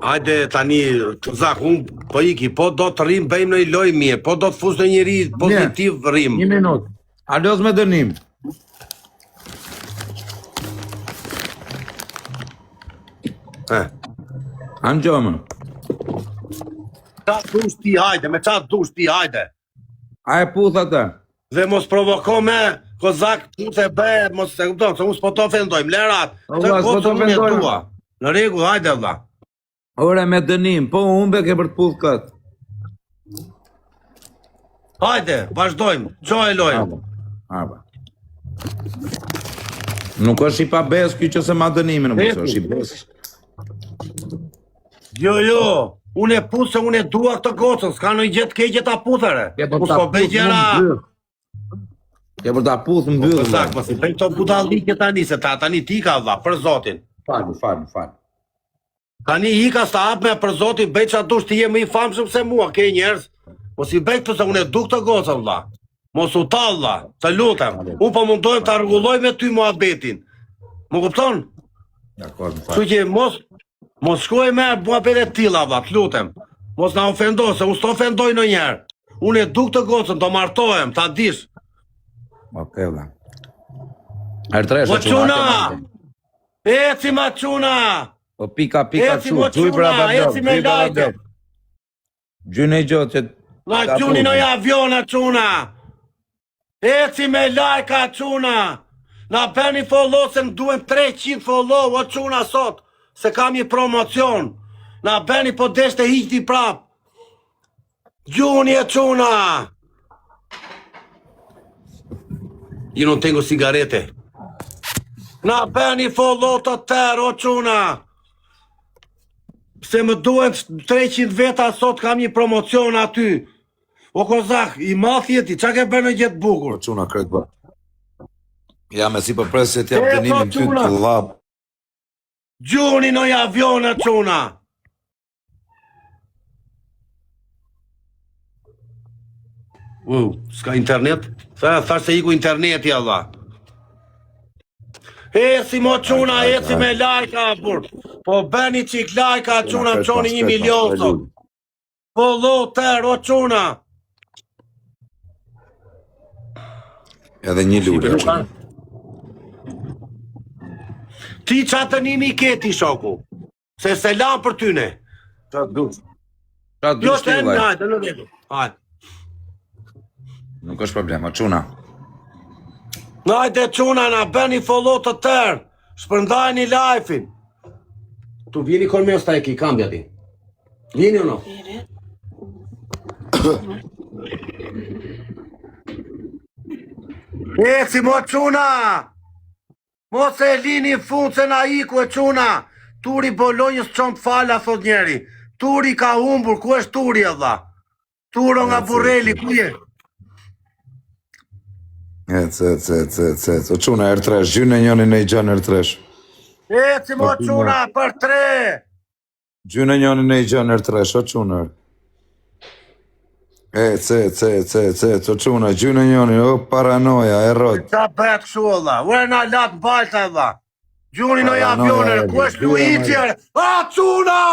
Hajde tani, Zak, unë po iki, po do të rrim, bëjmë në i loj mirë, po do të fusë në njëri pozitiv rrim. 1 minut. Alos me dënim. Anë gjomë. Qa dush ti, hajde, me qa dush ti, hajde. A e putha të? Dhe mos provoko me, Kozak, puthe be, mos se kupton, se unë s'po të ofendojmë, lerat, të kocën unë e tua. Në regu, hajde, vla. Ore me dënim, po unë ke për të puth këtë. Hajde, vazhdojmë, qo e lojmë. Arba. Nuk është i pa bes kjo që se ma dënimin, nuk është i bes. Jo, unë e puth se unë e dua këtë gocën, s'ka në i gjetë keqe ta puthare. Unë s'po bëj gjera... Ke për ta puth më byllë. Kozak, më si bëj të budallike tani, se tani ti ka vla, për zotin. Falë. Tani i ka sta hap me për zotin, bëj që atush ti jemi i famshëm se mua, ke njerës. Mos i bëj këtë se unë e du këtë gocën, vla. Mos u talë, vla, të lutem. Unë po mundojmë të argulloj me ty mua betin. Më kupton? Që që mos shkoj me mua bete tila, vla, të lutem. Mos na ofendoj, se unë s'to ofendoj në njerë. Unë e du këtë gocën, të martohem, ta dish. Ok, vla. Ertreshe që quna! Eci ma quna! Po pika qu, gjuj me lajke. Gjune i gjotë që... Na gjuni në aviona quna! Eci me lajka quna! Na bëni follow se në duhem 300 follow o quna sot, se kam një promocion. Na bëni po deshte hiqti prap. Gjuni e quna! Io non tengo sigarete. Na bëni follow të tërë o quna! Se më duhen 300 veta sot kam një promocion aty. O Kozak, i mathjeti, qa ke bërë në gjithë bukur? Quna kretë bërë. Ja me si për presë se t'jam dënimin ty të labë. Gjuni në aviona, quna! S'ka internet? Thash se iku interneti, Allah. Eci mo quna, eci me lajka, bur. Po bëni qik lajka, quna, më qoni 1 milion, sot. Follow tërë, o quna. Edhe një lule, quna. Ti qatë të nimi keti, shoku. Se selam për tyne. Qatë dush. Qatë Jo, dush të t'i enë, vaj. hajtë, në regu. Hajtë. Nuk është problema, quna. Najde quna, na bëni follow të tërë. Shpërndajni live-in. Tu vjeni kon me sta e ki, kambja ti. Vjeni o no? Eci mo quna! Mos e lini fund se na iku e quna! Turi Bolonjës çon fala, thot njeri. Turi ka humbur, ku është Turi valla? Turo nga Burreli, ku je? Ec. O çuna R3, gjynë njëri në i gjanë R3. Eci mo çuna për 3. Gjynë njëri në i gjanë R3, o çuna. Ec, o çuna, gjynë njëri, o paranoja, e rod. Qa bet kështu valla? Ure na lat mbajta valla. Gjuni në avionën, ku është Luigi? A, çuna!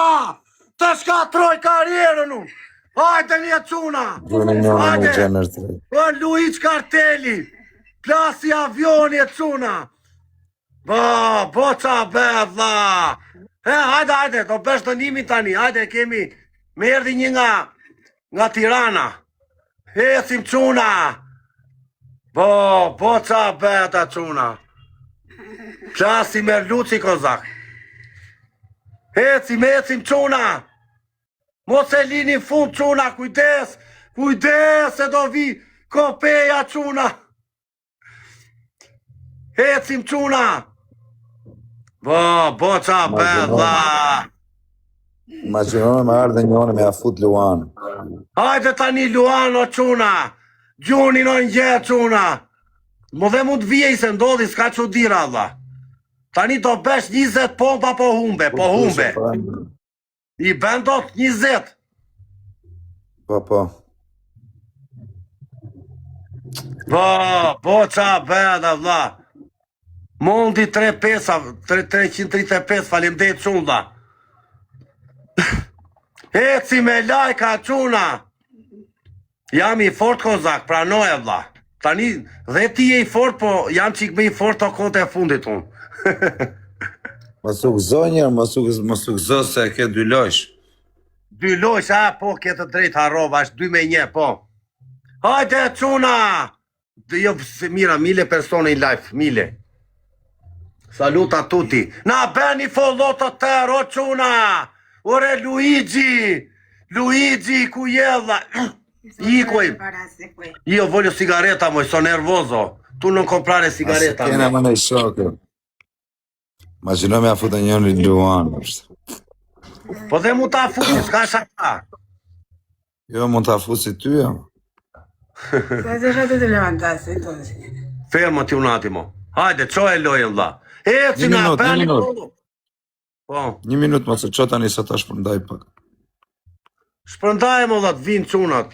Të shkatroj karierën unë! Hajde një çuna! Gjynë njëri në i gjanë R3. O, Luigi Karteli! Plasi avioni e çuna! Bo qa bet dha! Hajde, do besh të nimin tani, hajde kemi... Me erdi një nga Tirana. Ecim çuna! Bo qa bet a çuna! Plasi me Luci Kozak! Ecim çuna! Mos e lini fund çuna, kujdes! Kujdes se do vi kopeja çuna! Ecim çuna! Bo qa bella! Imagjinone me ardhe njëri me afut Luan. Hajde tani Luan o çuna! Gjuni në nje çuna! Mo dhe mund vijej se ndodhi, s'ka që dira dha. Tani do besh 20 pompa po humbe. I bendot 20. Po. Bo qa beda vla. Mondi 335, falemdejt shumë dha. Eci me lajka çuna. Jam i fort Kozak, pranoja vla. Tani dhe ti e i fort, po jam qik me i fort të kote e fundit unë. Mos u gëzo njërë, mos u gëzo se ke dy lojsh. Dy lojsh, po, kjetë drejt harrova, është 2-1, po. Hajde, çuna! Jo, mira, 1000 persone in live, 1000. Saluta a tutti. Na beni follow të tërë, o çuna! Ore Luigi, ku jella? Ikuj. Io voglio sigareta, moj, sono nervoso. Tu non comprare sigareta. Kena më në shokë. Imagjino me afuta njëri Luan, është. Po dhe mu ta futi, s'ka shaka. Jo, mund ta fusi ty, jam. Déjate de levantarse, entonces. Fermati un attimo. Hajde, qo e lojën dha. Eci na beni follow. Po. 1 minutë, mos e qo tani sa ta shpërndaj pak. Shpërndaj më dhe të vinë çunat.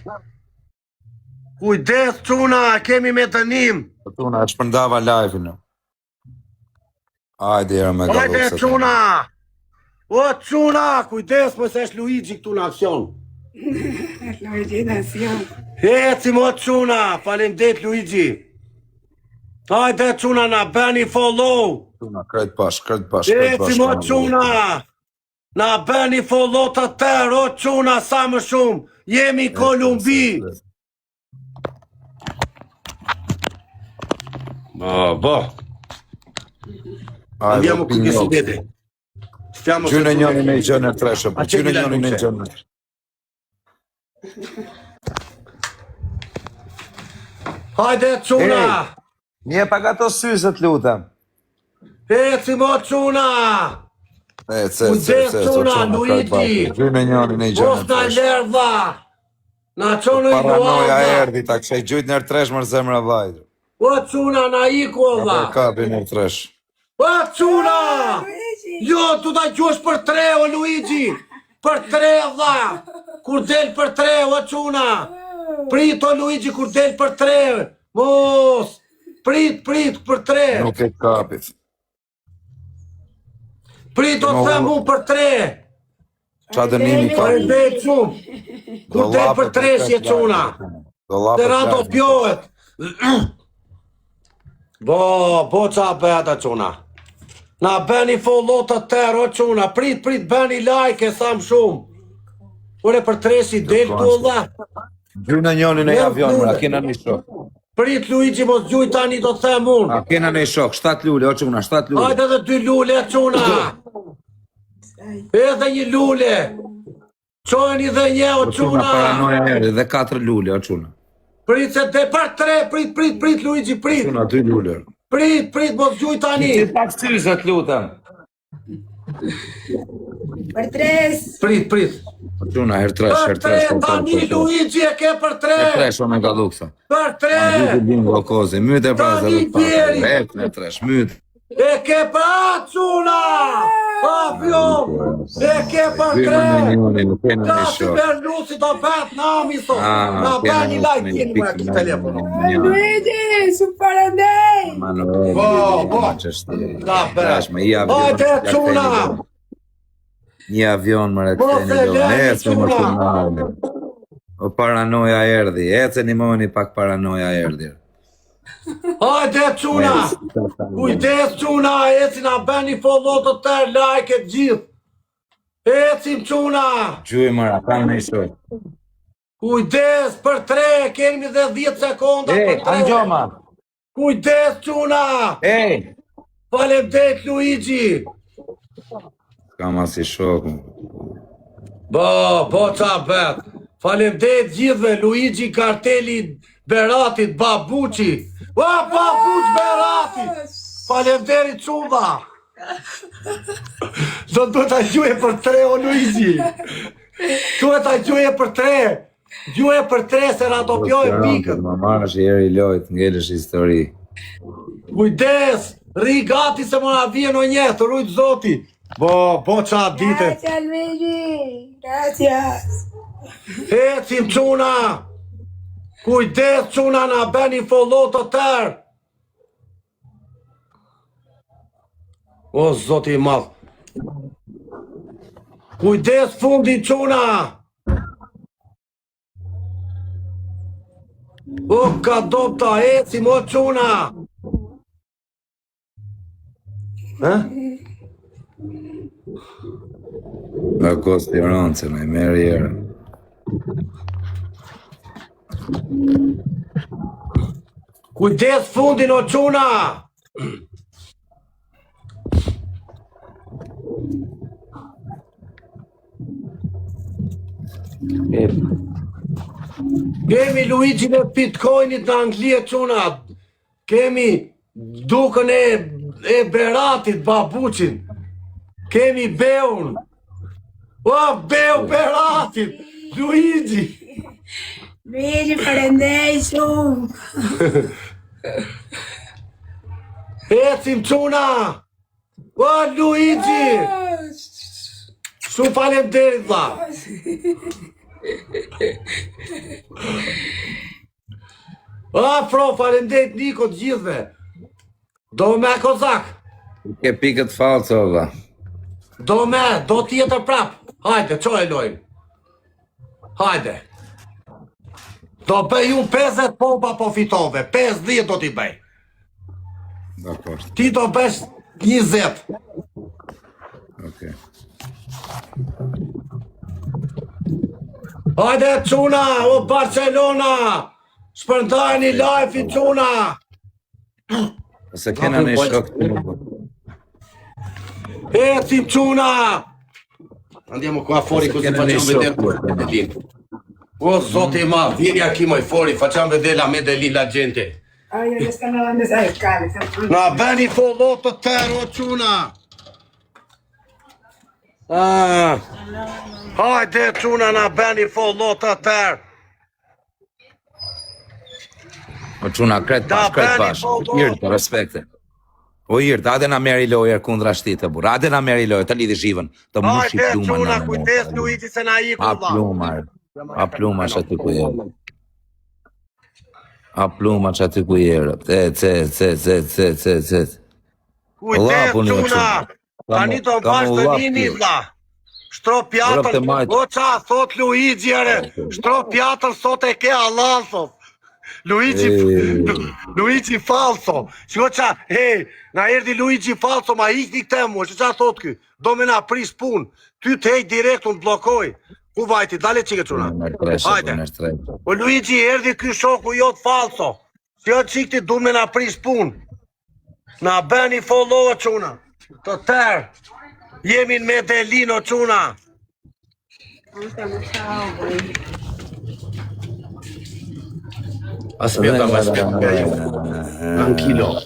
Kujdes çuna, kemi me dënim. Çuna, e shpërndava live-in. Hajde, era me gallo. Hajde çuna! O çuna, kujdes më se është Luigi këtu në aksion. Luigi në aksion. Ecim o çuna, faleminderit Luigi. Hajde çuna, na bëni follow. Çuna, krejt pash. Ecim o çuna. Na bëni follow të tërë, o çuna, sa më shumë. Jemi Kolumbi. Bo. Andiamo qui che si vede. Stiamo Gjynë njëri në i gjënë e treshë, po gjynë njëri në i gjënë e treshë. Hajde çuna. Nje pak ato syzët, lutem. Ecim o çuna. Çuna, Luigi. Gjynë njëri në i gjënë Mos e na treshë. lerdha. Na çonë i Paranoja duam. erdi, ta këshaj gjujt nërë tresh mërë zemra vajtë. O çuna, na iku Për valla. kapi nërë tresh. O çuna. Jo, tu ta gjosh për 3 o Luigi. Për 3 valla. Kur del për 3 o çuna. Prit o Luigi kur del për 3. Mos. Prit për 3. Nuk e kapit. Prit o them unë për 3. Qa dënimi ka? Faleminderit shumë. Kur del për 3 si e çuna. Të rado pjohet. Bo qa bëhet a çuna. Na bëni follow të tërë o çuna. Prit, bëni like e sam shumë. Ure për 3 si del tu olla. Gjynë njëri në i avion, mërë, a kena në i shok. Prit Luigi mos gjuj tani do të them unë. A kena në i shok, 7 lule, o quna, 7 lule. Hajde dhe 2 lule e çuna. Edhe një lule. Qojni dhe një o O quna, çuna. paranoja erdi, dhe 4 lule, o quna. Prit se te për 3, prit Luigi, prit. Quna, 2 lule. Prit, mos gjuj tani. Ti pak syzët, lutem. Për tres. Prit. Gjuna, her tresh. Për tre, tani Luigi e ke për tre. Her tresh, me ka luksa. Për tre. Blokozi, myt e pra Tani zëllut Pieri. pasër. Her tresh, myt. E ke për Quna. Avion. E ke për tre. Nuk kena Ka një si shok. për lusi të bet nami sot. Na bë një like tjeni me aki telefono. Luigi, su parandej. Manuel, Po. Na bet. me i avion. Hajde, Quna. Një avion më Mos e rekteni do. lani, Ecë më Quna. shumë. O paranoja erdi. Ecë një moni pak paranoja erdi. Hajde, Quna. Kujdes, Quna. Eci na bë një follow të tërë, like e gjithë. Ecim, Quna. Gjuj mëra, ka në i shok. Kujdes për tre, kemi dhe 10 sekonda për tre. Angjoma. Kujdes, Quna. Ej. Faleminderit Luigi. Kam as i shok. Po qa bet. Faleminderit gjithve, Luigi Karteli Beratit, Babuqi. Babuq Beratit. Faleminderit Quna. Do të ta gjuje për tre, o Luigi. Duhet ta gjuje për tre. Gjuje për tre, se na do pjojë pikët. Më marrësh i eri lojt, ngelesh histori. Kujdes, ri gati se më na vjen o njetë, rujt zoti. Po qa dite. Gracias, Luigi. Gracias. Ecim Quna. Kujdes Quna, na beni follow të tërë. O zoti i madh. Kujdes fundi Quna. O ka dopta, ecim o Quna. Nga kosti roncë, në i meri erë. Kujdes fundin o Quna. Kemi Luigi në Bitcoinit në Angli e Quna. Kemi dukën e Beratit, Babuqin. Kemi Beun. O, Beu Beratit. Luigi. Luigi, parandej shumë. Ecim Quna. O, Luigi. Shumë faleminderit vlla. Afro, faleminderit Niko të gjithve. Do me kozak. Ke pikët falso, valla. Do tjetër prap. Hajde, qoj e lojmë. Hajde. Do bëj unë 50 pompa po fitove. 50 do t'i bëj. Dakor. Ti do bësh 20. Okej. Hajde Quna, o Barcelona. Shpërndajni live i Quna. Ose kena në i shok të nuk. Ecim Quna. Andiamo qua fuori così facciamo vedere Medellin. O zoti ma, vieni aquí mai fuori, facciamo vedere la Medellin la gente. Ay, ya están dando esa escala. Na beni follow të tërë, o Quna. Hajde Quna, na beni follow të tërë. O Quna, kret pash. Irtë, respekte. O irtë, ade na meri lojër kundra shtitë, bur. Ade na meri lojër, të lidhi zhivën. Të mushi Hajde pluma Quna, në kujdes Luigi se na iku A vlla. plumar. A pluma që aty ku jere. A pluma që aty ku jere. Kujdes Quna. Tani do bash të nini vlla. Shtro pjatën, o qa thot Luigi ere. Shtro pjatën sot e ke Allah thot. Luigi falso. Shko qa, na erdi Luigi falso, ma ikni këte mu, që qa thot ky? Do me na pris pun, ty të hej direkt unë blokoj. Ku vajti, dale qike Quna. Hajde. O Luigi erdi ky shoku jot falso. Që qikti du me na pris pun. Na beni follow Quna. Të tërë. Jemi në Medellin o Quna. Aspetta, tranquillo.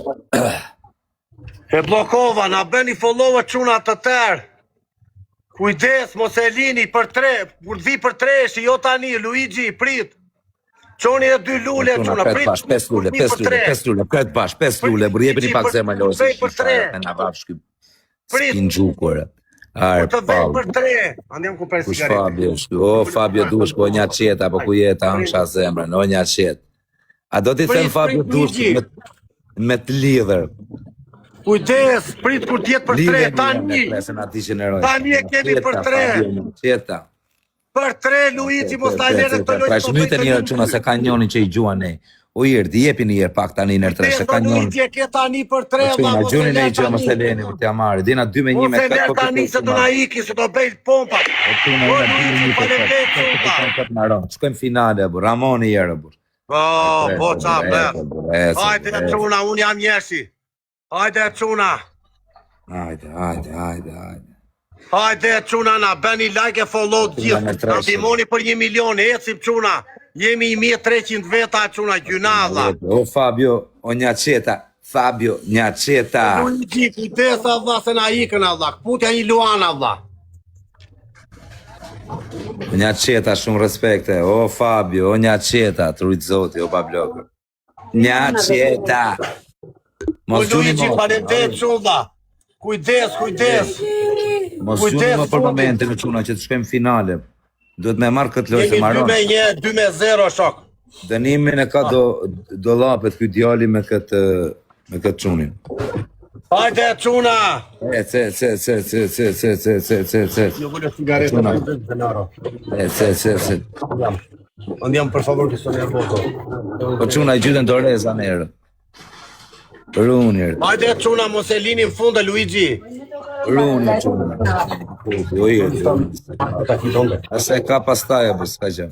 E blokova, na beni follow Quna të tërë. Kujdes, mos e lini për 3, kur vi për 3, jo tani, Luigi, prit. Çoni edhe 2 lule, çuna, prit. 5 lule, 5 lule, kret bash, 5 lule, bur jepini pak zemra losë. Na vaf shky. Spin gjukur. Ar të vej për 3. Andem ku për Kush sigaretë. Fabio, o Fabio dush, po një qeta, po ku jeta, ansha zemra, no një qet. A do t'i them Fabio dush me të lidhër. Kujdes, prit kur t'jet për 3, tani. Tani e kemi për 3. Qeta. Për 3, Luigi, mos ta lere të lojtë. Pra shmyte njërë quna se ka njoni që i gjua ne. U irdi, jepi njërë pak tani nërë 3, se ka njoni. Luigi e ke tani për 3, Quna, gjuni ne i gjua mos e leni, më t'ja marri. Dina 2 me 1 me 4. Mos e lere tani se do na iki, se do bejt pompa. O, Luigi, faleminderit shumë. Shkojmë finale, bur, Ramoni jere, bur. Po, qa, bërë. Hajde, quna, unë jam njeshi. Hajde, quna. Hajde. Hajde, quna, na beni like e follow gjithë. Na ndihmoni për 1 milion, ecim, quna. Jemi 1300 veta, quna, gjuna, Allah. O Fabio, o një qeta. Fabio, një qeta. Luigi, kujdes, Allah, se na ikën, Allah. Putja një luan, Allah. Një qeta, shumë respekte. O Fabio, o një qeta. Të rritë zoti, o Pablokë. Një qeta. O Luigi, faleminderit shumë, Allah. Kujdes. Mos quni më për momentin në quna që të shkojmë finale. Duhet me marrë këtë lojë se Jemi maron. 2-1, 2-0, shok. Dënimin e ka do lapet këtë djali me këtë qunin. Hajde, quna. Se. Jo vëllë sigaretë në të denaro. Se. Andiamo, per favore, che sono nervoso. Po quna i gjyden të reza nërë. Runir. Hajde, quna, mos e lini në funda, Luigi. Runir, quna. O irë. Se ka pastaja, bës, ka gjë.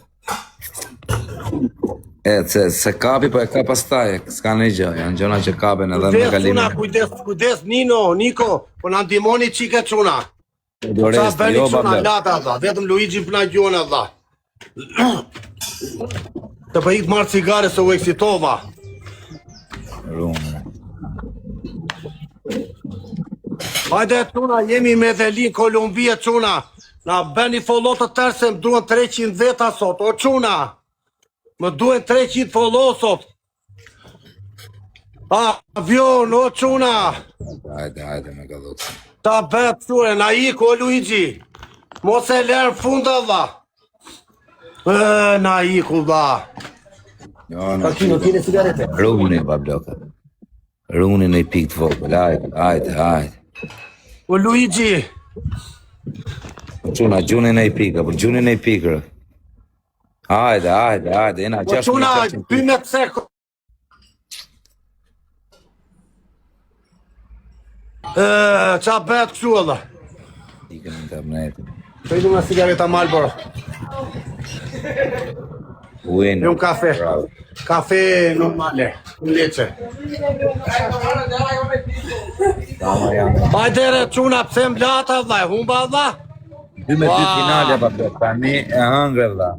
Se kapi, po e ka pastaja, s'ka në gjë, janë gjëna që kapen edhe me kalimin. Kujdes, Niko, po në ndimoni qike, quna. Do Qa resti, beni jo, quna, babler. lata, Allah. Vetëm Luigi për na gjonë, Allah. Të për ikë marë cigare se u eksitova. Runir. Hajde, quna, jemi me Dhelin, Kolumbia, quna. Na beni follow të tërë se më duhen 300 veta sot, o quna. Më duhen 300 follow sot. Avion, o quna. Hajde me gallutë. Ta bet, qure, na iko, o Luigi. Mos e lërë funda, Allah. Na iko, Allah. Runi, babloka. Runi në i pikë të vogël, hajde. O Luigi. Quna, gjuni në i pikë, për gjuni në i pikë. Hajde, jena 6 Quna, 12 sekund. Qa bet kështu, Allah. Ikën në internetin. Të idu nga sigareta Marlboro. Ueni. Një kafe. Kafe normale. Leqe. Hajde re quna, pse mblata, Allah, humba, Allah. 2-2 finale, babloka, tani e hëngre, vla.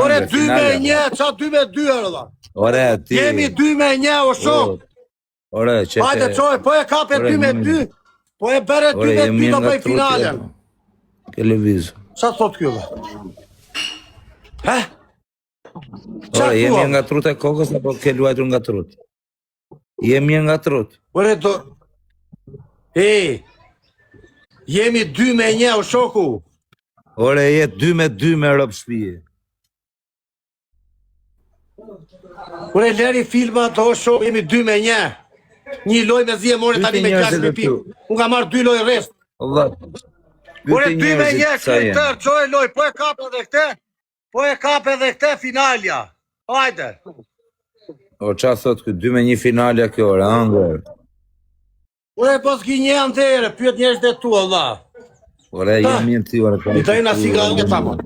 Ore 2-1, qa 2-2, Allah. Ore, ti. Jemi 2-1, o shok. Ore, qete. Hajde qoj, po e kape 2-2. Po e bere 2-2 do bëj finalen. Ke lëvizu. Qa thot kjo, dhe? He? Ore, jemi nga trut e kokës, apo ke luajtur nga trut? Jemi nga trut. Ore, do... Jemi 2-1, o shoku. Ore, jetë 2-2 me rëpë shpije. Ore, leri filma të o shoku, jemi 2-1. Një loj me zje more tani me 6 pikë. Unë ka marrë 2 loj rest. Allah. Ore, 2-1, krejtër, qoj loj, po e kape dhe këte. Po e kape dhe këte finalja. Hajde. O qa thot këtë 2-1 finalja kjo, ore, angër. Ore, po s'ki një andere, pyet njerës dhe tu, Allah. Ore, jemi në ti, ore. I të e nga sigareta, mon.